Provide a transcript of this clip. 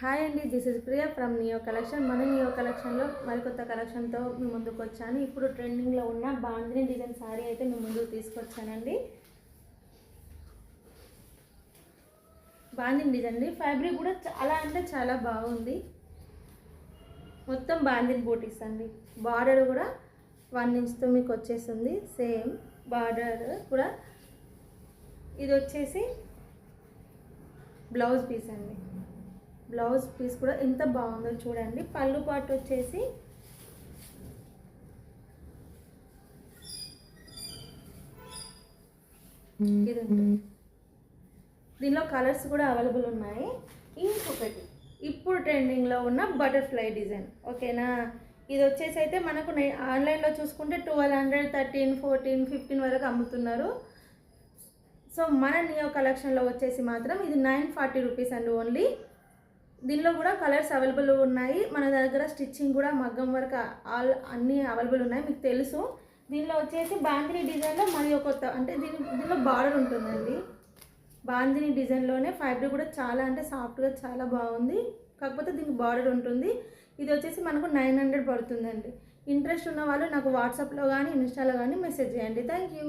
Hi అండి, this is Priya from neo collection. మన neo కలెక్షన్లో మరికొత్త కలెక్షన్తో మీ ముందుకు వచ్చాను. ఇప్పుడు ట్రెండింగ్లో ఉన్న బాందిని డిజైన్ శారీ అయితే మీ ముందుకు తీసుకొచ్చానండి. బాందిని డిజైన్ అండి. ఫ్యాబ్రిక్ కూడా చాలా అంటే చాలా బాగుంది. మొత్తం బాందిని బూటీస్ అండి. బార్డర్ కూడా 1 ఇంచ్తో మీకు వచ్చేస్తుంది. సేమ్ బార్డర్ కూడా. ఇది వచ్చేసి బ్లౌజ్ పీస్ అండి. బ్లౌజ్ పీస్ కూడా ఎంత బాగుందో చూడండి. పళ్ళు పాటు వచ్చేసి ఇది ఉంటుంది. దీనిలో కలర్స్ కూడా అవైలబుల్ ఉన్నాయి. ఇంకొకటి ఇప్పుడు ట్రెండింగ్లో ఉన్న బటర్ఫ్లై డిజైన్, ఓకేనా. ఇది వచ్చేసి అయితే మనకు ఆన్లైన్లో చూసుకుంటే 1200, 13, 14, 15 వరకు అమ్ముతున్నారు. సో మన నియో కలెక్షన్లో వచ్చేసి మాత్రం ఇది 940 రూపీస్ అండి ఓన్లీ. దీనిలో కూడా కలర్స్ అవైలబుల్ ఉన్నాయి. మన దగ్గర స్టిచ్చింగ్ కూడా మగ్గం వర్క్ అన్నీ అవైలబుల్ ఉన్నాయి, మీకు తెలుసు. దీనిలో వచ్చేసి బాందిని డిజైన్లో మరియు కొత్త అంటే దీనిలో బార్డర్ ఉంటుందండి. బాందిని డిజైన్లోనే ఫ్యాబ్రిక్ కూడా చాలా అంటే సాఫ్ట్గా చాలా బాగుంది. కాకపోతే దీనికి బార్డర్ ఉంటుంది. ఇది వచ్చేసి మనకు 900 పడుతుందండి. ఇంట్రెస్ట్ ఉన్న వాళ్ళు నాకు వాట్సాప్లో కానీ ఇన్స్టాలో కానీ మెసేజ్ చేయండి. Thank you.